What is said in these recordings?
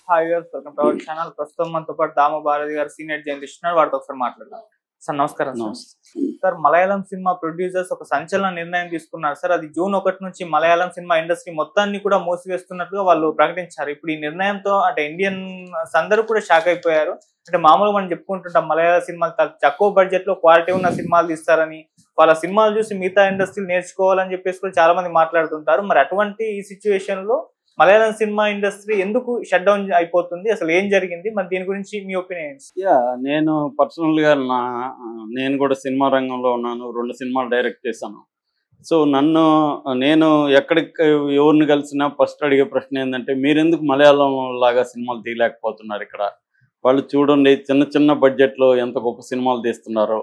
Hi viewers, welcome to our channel. ప్రస్తుతం మనతో పాటు దామ భారతి గారు సీనియర్ జర్నలిస్ట్ ఉన్నారు. వారితో ఒకసారి మాట్లాడదాం. సార్ నమస్కారం. సార్, మలయాళం సినిమా ప్రొడ్యూసర్స్ ఒక సంచలన నిర్ణయం తీసుకున్నారు సార్. అది జూన్ 1 నుంచి మలయాళం సినిమా ఇండస్ట్రీ మొత్తాన్ని కూడా మూసివేస్తున్నట్టుగా వాళ్ళు ప్రకటించారు. ఇప్పుడు ఈ నిర్ణయంతో అంటే ఇండియన్స్ అందరూ కూడా షాక్ అయిపోయారు. అంటే మామూలుగా మనం చెప్పుకుంటుంటాం మలయాళ సినిమాలు తక్కువ బడ్జెట్ లో క్వాలిటీ ఉన్న సినిమాలు తీస్తారని, వాళ్ళ సినిమాలు చూసి మిగతా ఇండస్ట్రీ నేర్చుకోవాలని చెప్పేసి కూడా చాలా మంది మాట్లాడుతుంటారు. మరి అటువంటి ఈ సిచ్యువేషన్ లో మలయాళం సినిమా ఇండస్ట్రీ ఎందుకు షట్ డౌన్ అయిపోతుంది? అసలు ఏం జరిగింది? మరి దీని గురించి మీ ఒపీనియన్స్? నేను పర్సనల్ గా నేను కూడా సినిమా రంగంలో ఉన్నాను. 2 సినిమాలు డైరెక్ట్ చేశాను. సో నేను ఎక్కడికి ఎవరిని కలిసినా ఫస్ట్ అడిగే ప్రశ్న ఏంటంటే, మీరెందుకు మలయాళం లాగా సినిమాలు తీయలేకపోతున్నారు? ఇక్కడ వాళ్ళు చూడండి, చిన్న చిన్న బడ్జెట్లో ఎంత గొప్ప సినిమాలు తీస్తున్నారో,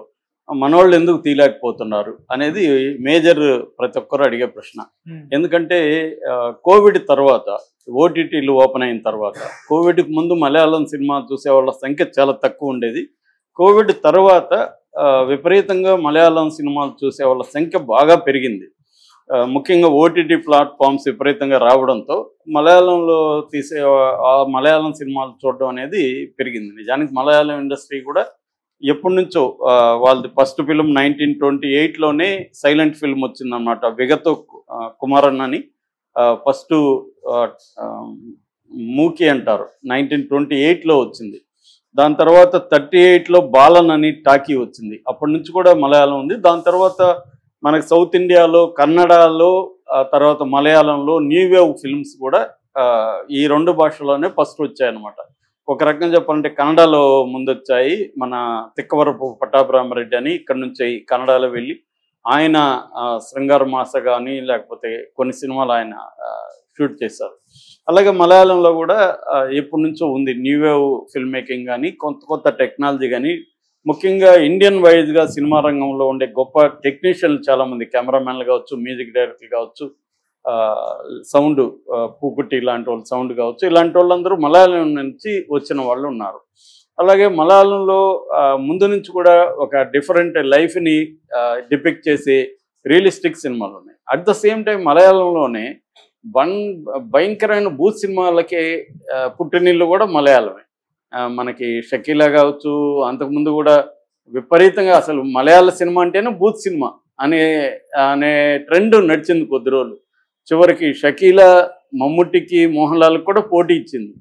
మనోళ్ళు ఎందుకు తీయలేకపోతున్నారు అనేది మేజర్ ప్రతి ఒక్కరు అడిగే ప్రశ్న. ఎందుకంటే కోవిడ్ తర్వాత, ఓటీటీలు ఓపెన్ అయిన తర్వాత, కోవిడ్కి ముందు మలయాళం సినిమా చూసే వాళ్ళ సంఖ్య చాలా తక్కువ ఉండేది. కోవిడ్ తర్వాత విపరీతంగా మలయాళం సినిమాలు చూసే వాళ్ళ సంఖ్య బాగా పెరిగింది. ముఖ్యంగా ఓటీటీ ప్లాట్ఫామ్స్ విపరీతంగా రావడంతో మలయాళంలో తీసే మలయాళం సినిమాలు చూడడం అనేది పెరిగింది. నిజానికి మలయాళం ఇండస్ట్రీ కూడా ఎప్పటి నుంచో వాళ్ళది ఫస్ట్ ఫిల్మ్ 1928లోనే సైలెంట్ ఫిల్మ్ వచ్చిందన్నమాట. విగతో కుమారన్ అని ఫస్ట్ మూకీ అంటారు, 1928లో వచ్చింది. దాని తర్వాత 38లో బాలన్ అని టాకీ వచ్చింది. అప్పటి నుంచి కూడా మలయాళం ఉంది. దాని తర్వాత మనకి సౌత్ ఇండియాలో కన్నడలో, తర్వాత మలయాళంలో న్యూ వేవ్ ఫిల్మ్స్ కూడా ఈ 2 భాషల్లోనే ఫస్ట్ వచ్చాయన్నమాట. ఒక రకంగా చెప్పాలంటే కన్నడలో ముందొచ్చాయి. మన తిక్కవరపు పట్టాభిరామరెడ్డి అని ఇక్కడ నుంచి కన్నడలో వెళ్ళి ఆయన శృంగార మాస కానీ లేకపోతే కొన్ని సినిమాలు ఆయన షూట్ చేశారు. అలాగే మలయాళంలో కూడా ఎప్పటి నుంచో ఉంది న్యూ వేవ్ ఫిల్మ్ మేకింగ్ కానీ, కొత్త టెక్నాలజీ కానీ. ముఖ్యంగా ఇండియన్ వైజ్గా సినిమా రంగంలో ఉండే గొప్ప టెక్నీషియన్లు చాలామంది, కెమెరామెన్లు కావచ్చు, మ్యూజిక్ డైరెక్టర్లు కావచ్చు, సౌండ్ పూపుట్టి ఇలాంటి వాళ్ళు సౌండ్ కావచ్చు, ఇలాంటి వాళ్ళందరూ మలయాళం నుంచి వచ్చిన వాళ్ళు ఉన్నారు. అలాగే మలయాళంలో ముందు నుంచి కూడా ఒక డిఫరెంట్ లైఫ్ని డిపిక్ట్ చేసే రియలిస్టిక్ సినిమాలు ఉన్నాయి. అట్ ద సేమ్ టైం మలయాళంలోనే భయంకరమైన బూత్ సినిమాలకి పుట్టినిల్లు కూడా మలయాళమే. మనకి షకీలా కావచ్చు, అంతకుముందు కూడా విపరీతంగా అసలు మలయాళ సినిమా అంటేనే బూత్ సినిమా అనే ట్రెండ్ నడిచింది కొద్ది రోజులు. చివరికి షకీలా మమ్ముట్టికి, మోహన్ లాల్కి కూడా పోటీ ఇచ్చింది.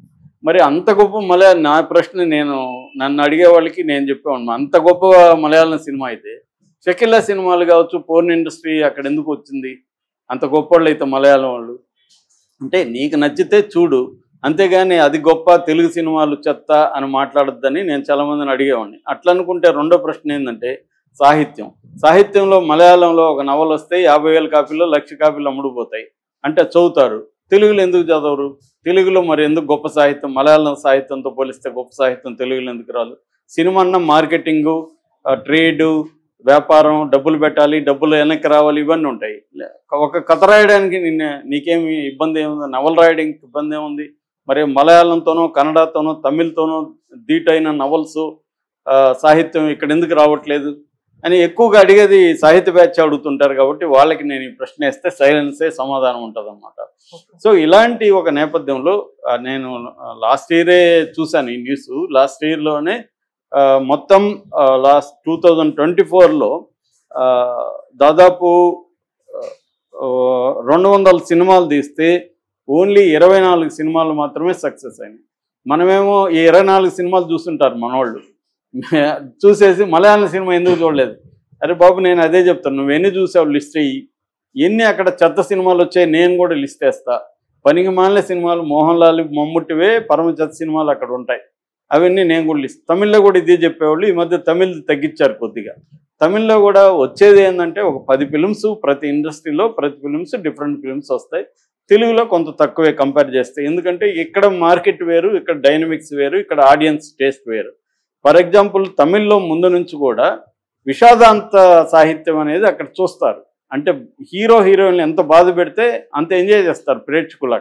మరి అంత గొప్ప నా ప్రశ్న నన్ను అడిగే వాళ్ళకి నేను చెప్పేవాడిని, అంత గొప్ప మలయాళం సినిమా అయితే షకీలా సినిమాలు కావచ్చు, పోర్న్ ఇండస్ట్రీ అక్కడ ఎందుకు వచ్చింది? అంత గొప్ప వాళ్ళు అయితే మలయాళం వాళ్ళు. అంటే నీకు నచ్చితే చూడు, అంతేగాని అది గొప్ప, తెలుగు సినిమాలు చెత్త అని మాట్లాడొద్దని నేను చాలామందిని అడిగేవాడిని. అట్లా అనుకుంటే రెండో ప్రశ్న ఏంటంటే సాహిత్యంలో మలయాళంలో ఒక నవల వస్తే 50,000 కాపీలు, 1,00,000 కాపీలు అమ్ముడుపోతాయి. అంటే చదువుతారు. తెలుగులో ఎందుకు చదవరు? తెలుగులో మరి ఎందుకు గొప్ప సాహిత్యం, మలయాళం సాహిత్యంతో పోలిస్తే గొప్ప సాహిత్యం తెలుగులో ఎందుకు రాదు? సినిమా అన్న మార్కెటింగు, ట్రేడు, వ్యాపారం, డబ్బులు పెట్టాలి, డబ్బులు వెనక్కి రావాలి, ఇవన్నీ ఉంటాయి. ఒక కథ రాయడానికి నీకేమి ఇబ్బంది ఏముంది? నవల రాయడానికి ఇబ్బంది ఏముంది? మరి మలయాళంతోనో, కన్నడతోనో, తమిళ్తోనో ధీటైన నవల్స్ సాహిత్యం ఇక్కడ ఎందుకు రావట్లేదు అని ఎక్కువగా అడిగేది సాహిత్య బ్యాచ్ అడుగుతుంటారు. కాబట్టి వాళ్ళకి నేను ఈ ప్రశ్న వేస్తే సైలెన్సే సమాధానం ఉంటుంది అన్నమాట. సో ఇలాంటి ఒక నేపథ్యంలో నేను లాస్ట్ ఇయరే చూశాను ఈ న్యూస్. లాస్ట్ ఇయర్లోనే మొత్తం 2024లో దాదాపు 200 సినిమాలు తీస్తే ఓన్లీ 24 సినిమాలు మాత్రమే సక్సెస్ అయినాయి. మనమేమో ఈ 24 సినిమాలు చూస్తుంటారు మనోళ్ళు, చూసేసి మలయాళం సినిమా ఎందుకు చూడలేదు? అరే బాబు, నేను అదే చెప్తాను, నువ్వెన్ని చూసావు లిస్ట్ అయ్యి, ఎన్ని అక్కడ చెత్త సినిమాలు వచ్చాయి నేను కూడా లిస్ట్ వేస్తా. పనికి మాలిన సినిమాలు మోహన్ లాల్, మమ్ముట్టివే పరమ చెత్త సినిమాలు అక్కడ ఉంటాయి, అవన్నీ నేను కూడా లిస్ట్. తమిళ్లో కూడా ఇదే చెప్పేవాళ్ళు. ఈ మధ్య తమిళ్ తగ్గించారు కొద్దిగా. తమిళ్లో కూడా వచ్చేది ఏంటంటే ఒక 10 ఫిలిమ్స్, ప్రతి ఇండస్ట్రీలో ప్రతి ఫిలిమ్స్ డిఫరెంట్ ఫిలిమ్స్ వస్తాయి. తెలుగులో కొంత తక్కువే కంపేర్ చేస్తే, ఎందుకంటే ఇక్కడ మార్కెట్ వేరు, ఇక్కడ డైనమిక్స్ వేరు, ఇక్కడ ఆడియన్స్ టేస్ట్ వేరు. ఫర్ ఎగ్జాంపుల్ తమిళ్లో ముందు నుంచి కూడా విషాదాంత సాహిత్యం అనేది అక్కడ చూస్తారు. అంటే హీరోయిన్లు ఎంత బాధ పెడితే అంత ఎంజాయ్ చేస్తారు ప్రేక్షకులు.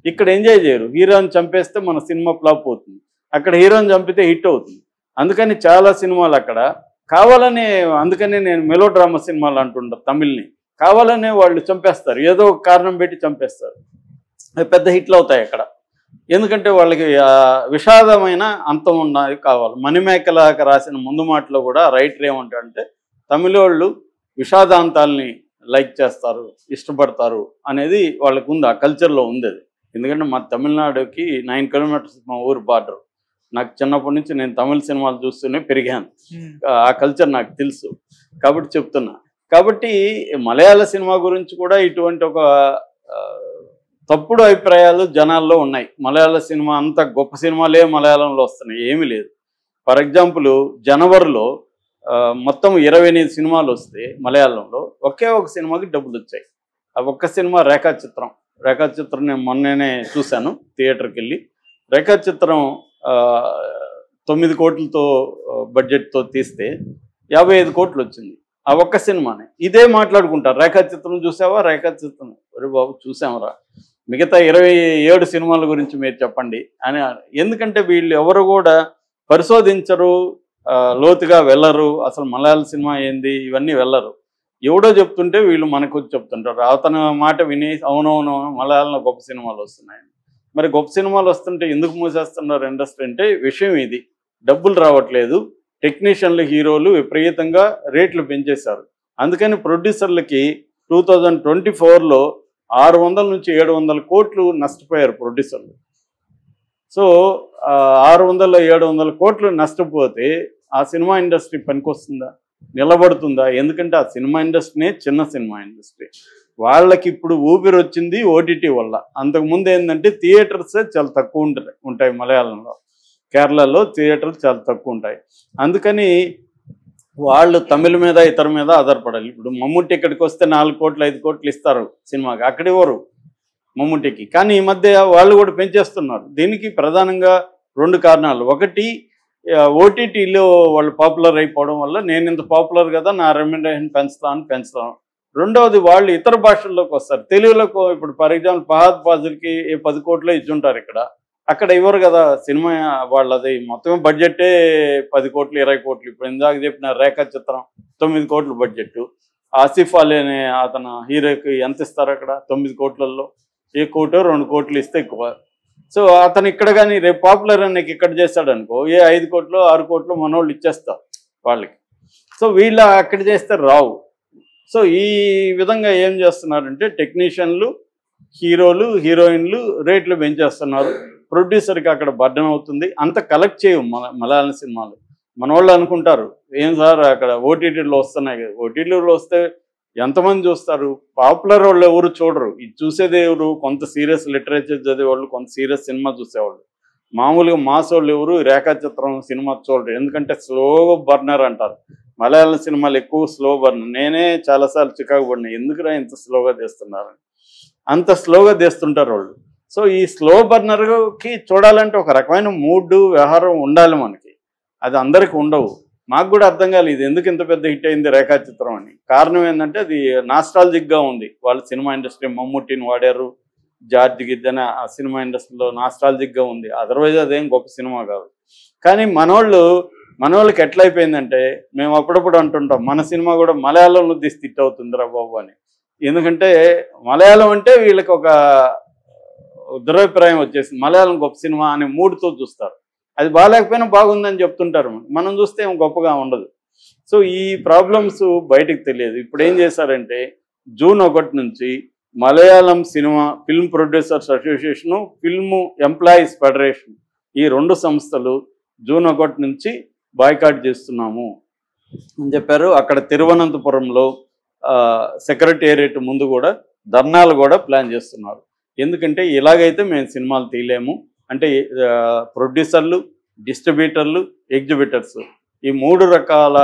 ఇక్కడ ఎంజాయ్ చేయరు. హీరోని చంపేస్తే మన సినిమా ఫ్లాప్ అవుతుంది, అక్కడ హీరోని చంపితే హిట్ అవుతుంది. అందుకని చాలా సినిమాలు అక్కడ కావాలనే, అందుకనే నేను మెలో డ్రామా సినిమాలు అంటుంటా తమిళ్ని, కావాలనే వాళ్ళు చంపేస్తారు, ఏదో ఒక కారణం పెట్టి చంపేస్తారు, పెద్ద హిట్లు అవుతాయి అక్కడ. ఎందుకంటే వాళ్ళకి విషాదమైన అంతం ఉన్నది కావాలి. మణిమేకలాగా రాసిన ముందు మాటలో కూడా రైటర్ ఏమంటాడంటే తమిళోళ్ళు విషాదాంతాల్ని లైక్ చేస్తారు, ఇష్టపడతారు అనేది వాళ్ళకు ఉంది, ఆ కల్చర్లో ఉంది అది. ఎందుకంటే మా తమిళనాడుకి 9 కిలోమీటర్స్ మా ఊరు బార్డర్. నాకు చిన్నప్పటి నుంచి నేను తమిళ సినిమాలు చూస్తూనే పెరిగాను, ఆ కల్చర్ నాకు తెలుసు కాబట్టి చెప్తున్నా. కాబట్టి మలయాళ సినిమా గురించి కూడా ఇటువంటి ఒక తప్పుడు అభిప్రాయాలు జనాల్లో ఉన్నాయి. మలయాళ సినిమా అంత గొప్ప సినిమాలే మలయాళంలో వస్తున్నాయి, ఏమీ లేదు. ఫర్ ఎగ్జాంపుల్ జనవరిలో మొత్తం 28 సినిమాలు వస్తే మలయాళంలో ఒకే ఒక సినిమాకి డబ్బులు వచ్చాయి. ఆ ఒక్క సినిమా రేఖాచిత్రం. నేను మొన్ననే చూశాను థియేటర్కి వెళ్ళి. రేఖాచిత్రం 9 కోట్లతో బడ్జెట్తో తీస్తే 55 కోట్లు వచ్చింది ఆ ఒక్క సినిమానే. ఇదే మాట్లాడుకుంటారు, రేఖాచిత్రం చూసావా, రేఖాచిత్రం. ఒరే బాబు చూసామరా, మిగతా 27 సినిమాల గురించి మీరు చెప్పండి అని. ఎందుకంటే వీళ్ళు ఎవరు కూడా పరిశోధించరు, లోతుగా వెళ్ళరు, అసలు మలయాళ సినిమా ఏంది ఇవన్నీ వెళ్ళరు. ఎవడో చెప్తుంటే వీళ్ళు మనకు చెప్తుంటారు. అతను మాట విని అవునవును మలయాళంలో గొప్ప సినిమాలు వస్తున్నాయని. మరి గొప్ప సినిమాలు వస్తుంటే ఎందుకు మూసేస్తున్నారు ఇండస్ట్రీ అంటే విషయం ఇది, డబ్బులు రావట్లేదు, టెక్నీషియన్లు హీరోలు విపరీతంగా రేట్లు పెంచేశారు. అందుకని ప్రొడ్యూసర్లకి 2024లో 600 నుంచి 700 కోట్లు నష్టపోయారు ప్రొడ్యూసర్లు. సో 600-700 కోట్లు నష్టపోతే ఆ సినిమా ఇండస్ట్రీ పనికొస్తుందా, నిలబడుతుందా? ఎందుకంటే ఆ సినిమా ఇండస్ట్రీనే చిన్న సినిమా ఇండస్ట్రీ. వాళ్ళకి ఇప్పుడు ఊపిరి వచ్చింది ఓటీటీ వల్ల. అంతకుముందు ఏంటంటే థియేటర్సే చాలా తక్కువ ఉంటాయి మలయాళంలో, కేరళలో థియేటర్లు చాలా తక్కువ ఉంటాయి. అందుకని వాళ్ళు తమిళ మీద ఇతర మీద ఆధారపడాలి. ఇప్పుడు మమ్ముట్టి ఇక్కడికి వస్తే 4 కోట్లు 5 కోట్లు ఇస్తారు సినిమాకి, అక్కడ ఇవ్వరు మమ్ముట్టికి. కానీ ఈ మధ్య వాళ్ళు కూడా పెంచేస్తున్నారు. దీనికి ప్రధానంగా 2 కారణాలు. ఒకటి ఓటీటీలో వాళ్ళు పాపులర్ అయిపోవడం వల్ల నేను ఇంత పాపులర్ కదా నా రెమ్యునరేషన్ పెంచుతాను. రెండవది వాళ్ళు ఇతర భాషల్లోకి వస్తారు. తెలుగులోకి ఇప్పుడు ఫర్ ఎగ్జాంపుల్ ఫహద్ ఫాజిల్కి 10 కోట్లు ఇచ్చుంటారు ఇక్కడ, అక్కడ ఇవ్వరు కదా సినిమా. వాళ్ళది మొత్తం బడ్జెటే 10 కోట్లు 20 కోట్లు. ఇప్పుడు ఇందాక చెప్పిన రేఖాచిత్రం 9 కోట్ల బడ్జెట్. ఆసిఫ్ అలీ అనే అతను హీరోకి ఎంత ఇస్తారు అక్కడ 9 కోట్లలో? 1 కోటో 2 కోట్లు ఇస్తే ఎక్కువ. సో అతను ఇక్కడ కానీ రేపు పాపులర్ అనేకి ఇక్కడ చేస్తాడు అనుకో, 5 కోట్లు 6 కోట్లు మనోళ్ళు ఇచ్చేస్తారు వాళ్ళకి. సో వీళ్ళ అక్కడ చేస్తే రావు. సో ఈ విధంగా ఏం చేస్తున్నారంటే టెక్నీషియన్లు, హీరోలు, హీరోయిన్లు రేట్లు పెంచేస్తున్నారు. ప్రొడ్యూసర్కి అక్కడ బర్డెన్ అవుతుంది. అంత కలెక్ట్ చేయవు మలయాళం సినిమాలు. మన వాళ్ళు అనుకుంటారు ఏం సార్ అక్కడ ఓటీటీలో వస్తున్నాయి కదా, ఓటీటీలో వస్తే ఎంతమంది చూస్తారు? పాపులర్ వాళ్ళు ఎవరు చూడరు. ఇది చూసేది ఎవరు? కొంత సీరియస్ లిటరేచర్ చదివేవాళ్ళు, కొంత సీరియస్ సినిమా చూసేవాళ్ళు. మామూలుగా మాస్ వాళ్ళు ఎవరు రేఖాచిత్రం సినిమా చూడరు, ఎందుకంటే స్లో బర్నర్ అంటారు. మలయాళం సినిమాలు ఎక్కువ స్లో బర్నర్. నేనే చాలాసార్లు చికాకు పడినా, ఎందుకురా ఇంత స్లోగా తీస్తున్నారు, అంత స్లోగా తీస్తుంటారు వాళ్ళు. సో ఈ స్లో బర్నర్కి చూడాలంటే ఒక రకమైన మూడ్ వ్యవహారం ఉండాలి మనకి. అది అందరికీ ఉండవు. మాకు కూడా అర్థం కాలేదు ఇది ఎందుకు ఇంత పెద్ద హిట్ అయింది రేఖాచిత్రం అని. కారణం ఏంటంటే అది నాస్టాలజిక్గా ఉంది. వాళ్ళు సినిమా ఇండస్ట్రీ మమ్ముట్టిని వాడారు, జార్జ్ గిద్దన ఆ సినిమా ఇండస్ట్రీలో నాస్టాలజిక్గా ఉంది. అదర్వైజ్ అదేం గొప్ప సినిమా కాదు. కానీ మనోళ్ళకి ఎట్లయిపోయిందంటే మేము అప్పుడప్పుడు అంటుంటాం మన సినిమా కూడా మలయాళంలో తీసి హిట్ అవుతుందిరా బాబు అని. ఎందుకంటే మలయాళం అంటే వీళ్ళకి ఒక దురభిప్రాయం వచ్చేసింది, మలయాళం గొప్ప సినిమా అనే మూడుతో చూస్తారు. అది బాగాలేకపోయినా బాగుందని చెప్తుంటారు, మనం చూస్తే ఏం గొప్పగా ఉండదు. సో ఈ ప్రాబ్లమ్స్ బయటకు తెలియదు. ఇప్పుడు ఏం చేశారంటే జూన్ 1 నుంచి Malayalam cinema film producers association, film employees federation ఈ 2 సంస్థలు జూన్ 1 నుంచి బాయ్కాట్ చేస్తున్నాము అని చెప్పారు. అక్కడ తిరువనంతపురంలో సెక్రటేరియట్ ముందు కూడా ధర్నాలు కూడా ప్లాన్ చేస్తున్నారు. ఎందుకంటే ఇలాగైతే మేము సినిమాలు తీయలేము అంటే ప్రొడ్యూసర్లు, డిస్ట్రిబ్యూటర్లు, ఎగ్జిబిటర్స్ ఈ 3 రకాల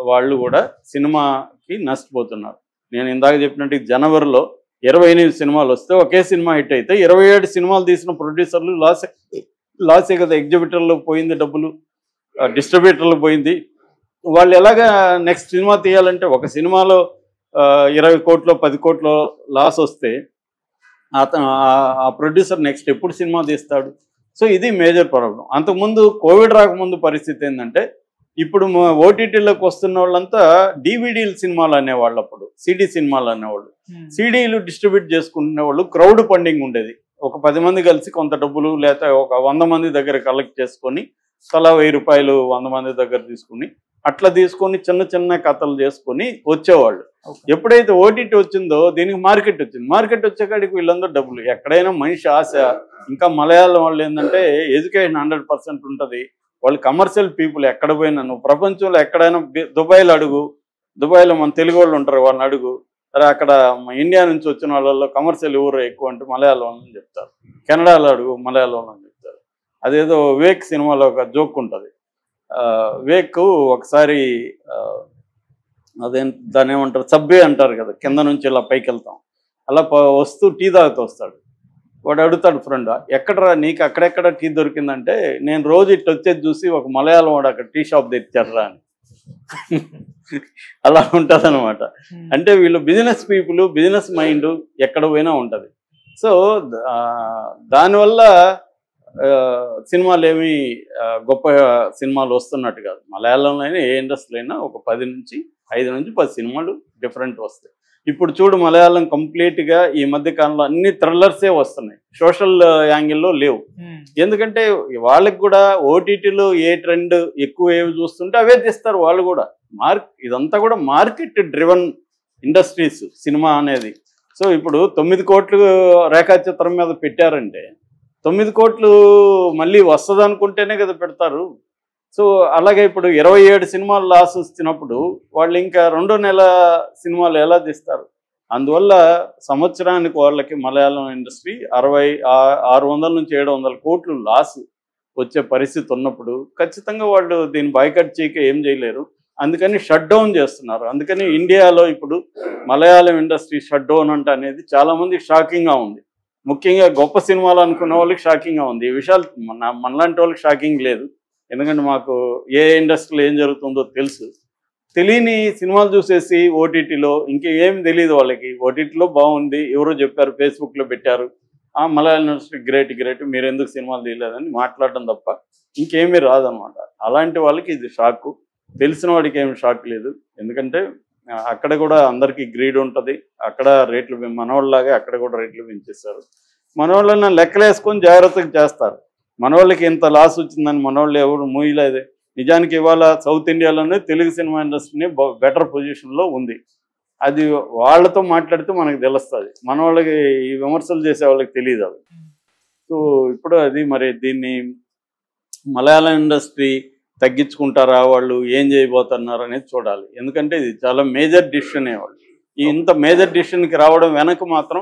వాళ్ళు కూడా సినిమాకి నష్టపోతున్నారు. నేను ఇందాక చెప్పినట్టు జనవరిలో 28 సినిమాలు వస్తే ఒకే సినిమా హిట్ అయితే 27 సినిమాలు తీసిన ప్రొడ్యూసర్లు లాసే కదా. ఎగ్జిబిటర్లు పోయింది డబ్బులు, డిస్ట్రిబ్యూటర్లు పోయింది. వాళ్ళు ఎలాగా నెక్స్ట్ సినిమా తీయాలంటే ఒక సినిమాలో 20 కోట్లు 10 కోట్లు లాస్ వస్తే ఆ ప్రొడ్యూసర్ నెక్స్ట్ ఎప్పుడు సినిమా తీస్తాడు? సో ఇది మేజర్ ప్రాబ్లం. అంతకుముందు కోవిడ్ రాకముందు పరిస్థితి ఏంటంటే ఇప్పుడు ఓటీటీలోకి వస్తున్న వాళ్ళంతా డివిడీల సినిమాలు అనేవాళ్ళు, అప్పుడు సిడీ సినిమాలు అనేవాళ్ళు. సిడీలు డిస్ట్రిబ్యూట్ చేసుకునే వాళ్ళు క్రౌడ్ ఫండింగ్ ఉండేది. ఒక 10 మంది కలిసి కొంత డబ్బులు లేకపోతే ఒక 100 మంది దగ్గర కలెక్ట్ చేసుకొని తలా 1000 రూపాయలు 100 మంది దగ్గర తీసుకుని అట్లా తీసుకొని చిన్న చిన్న కథలు చేసుకొని వచ్చేవాళ్ళు. ఎప్పుడైతే ఓటీటీ వచ్చిందో దీనికి మార్కెట్ వచ్చింది. మార్కెట్ వచ్చేకాడికి వీళ్ళందరూ డబ్బులు. ఎక్కడైనా మనిషి ఆశ, ఇంకా మలయాళం వాళ్ళు ఏంటంటే ఎడ్యుకేషన్ 100% ఉంటుంది. వాళ్ళు కమర్షియల్ పీపుల్. ఎక్కడ పోయినా నువ్వు ప్రపంచంలో ఎక్కడైనా దుబాయ్లో అడుగు, దుబాయ్లో మన తెలుగు వాళ్ళు ఉంటారు, వాళ్ళని అడుగు, సరే అక్కడ ఇండియా నుంచి వచ్చిన వాళ్ళల్లో కమర్షియల్ ఎవరు ఎక్కువ అంటే మలయాళం అని చెప్తారు. కెనడాలో అడుగు, మలయాళం అని చెప్తారు. అదేదో వివేక్ సినిమాలో ఒక జోక్ ఉంటుంది. వివేక్ ఒకసారి దాన్ని ఏమంటారు, సబ్బే అంటారు కదా, కింద నుంచి ఇలా పైకి వెళ్తాం, అలా వస్తూ టీ తాగుతూ వస్తాడు. వాడు అడుగుతాడు ఫ్రెండ్, ఎక్కడరా నీకు అక్కడెక్కడ టీ దొరికిందంటే, నేను రోజు ఇట్లా వచ్చేది చూసి ఒక మలయాళం వాడు అక్కడ టీ షాప్ తెచ్చారా అని. అలా ఉంటుంది అనమాట. అంటే వీళ్ళు బిజినెస్ పీపుల్, బిజినెస్ మైండ్ ఎక్కడ పోయినా ఉంటుంది. సో దానివల్ల సినిమాలు ఏమి గొప్ప సినిమాలు వస్తున్నట్టు కాదు. మలయాళంలో అయినా ఏ ఇండస్ట్రీలో అయినా ఒక 5 నుంచి 10 సినిమాలు డిఫరెంట్ వస్తాయి. ఇప్పుడు చూడు, మలయాళం కంప్లీట్గా ఈ మధ్య కాలంలో అన్ని థ్రిల్లర్సే వస్తున్నాయి, సోషల్ యాంగిల్లో లేవు. ఎందుకంటే వాళ్ళకి కూడా ఓటీటీలో ఏ ట్రెండ్ ఎక్కువ ఏవి చూస్తుంటే అవే తీస్తారు వాళ్ళు కూడా. ఇదంతా కూడా మార్కెట్ డ్రివన్ ఇండస్ట్రీస్ సినిమా అనేది. సో ఇప్పుడు 9 కోట్లు రేఖాచిత్రం మీద పెట్టారంటే 9 కోట్లు మళ్ళీ వస్తుంది అనుకుంటేనే కదా పెడతారు. సో అలాగే ఇప్పుడు 27 సినిమాలు లాస్ వస్తున్నప్పుడు వాళ్ళు ఇంకా 2 నెలల సినిమాలు ఎలా తీస్తారు? అందువల్ల సంవత్సరానికి వాళ్ళకి మలయాళం ఇండస్ట్రీ 600 నుంచి 700 కోట్లు లాస్ వచ్చే పరిస్థితి ఉన్నప్పుడు ఖచ్చితంగా వాళ్ళు దీన్ని బాయ్కట్ చేయక ఏం చేయలేరు. అందుకని షట్ డౌన్ చేస్తున్నారు. అందుకని ఇండియాలో ఇప్పుడు మలయాళం ఇండస్ట్రీ షట్ డౌన్ అంటే అనేది చాలామందికి షాకింగ్గా ఉంది. ముఖ్యంగా గొప్ప సినిమాలు అనుకున్న వాళ్ళకి షాకింగ్గా ఉంది. ఈ విషయాలు మనలాంటి వాళ్ళకి షాకింగ్ లేదు. ఎందుకంటే మాకు ఏ ఇండస్ట్రీలో ఏం జరుగుతుందో తెలుసు. తెలియని సినిమాలు చూసేసి ఓటీటీలో ఇంకేం తెలియదు వాళ్ళకి. ఓటీటీలో బాగుంది, ఎవరో చెప్పారు, ఫేస్బుక్లో పెట్టారు, మలయాళం ఇండస్ట్రీ గ్రేట్ మీరు ఎందుకు సినిమాలు తీయలేదని మాట్లాడడం తప్ప ఇంకేమీ రాదనమాట. అలాంటి వాళ్ళకి ఇది షాకు. తెలిసిన వాడికి ఏమి షాక్ లేదు. ఎందుకంటే అక్కడ కూడా అందరికీ గ్రీడ్ ఉంటుంది. అక్కడ రేట్లు మనవాళ్ళలాగే అక్కడ కూడా రేట్లు పెంచేస్తారు. మనవాళ్ళని లెక్కలేసుకొని జాగ్రత్తగా చేస్తారు. మనవాళ్ళకి ఇంత లాస్ వచ్చిందని మనవాళ్ళు ఎవరు మూయలేదే. నిజానికి ఇవాళ సౌత్ ఇండియాలోనే తెలుగు సినిమా ఇండస్ట్రీని బెటర్ పొజిషన్లో ఉంది. అది వాళ్ళతో మాట్లాడితే మనకు తెలుస్తుంది. మన వాళ్ళకి ఈ విమర్శలు చేసే వాళ్ళకి తెలియదు అవి. సో ఇప్పుడు అది మరి దీన్ని మలయాళం ఇండస్ట్రీ తగ్గించుకుంటారా, వాళ్ళు ఏం చేయబోతున్నారు అనేది చూడాలి. ఎందుకంటే ఇది చాలా మేజర్ డిసిషన్. వాళ్ళు ఇంత మేజర్ డిసిషన్కి రావడం వెనక మాత్రం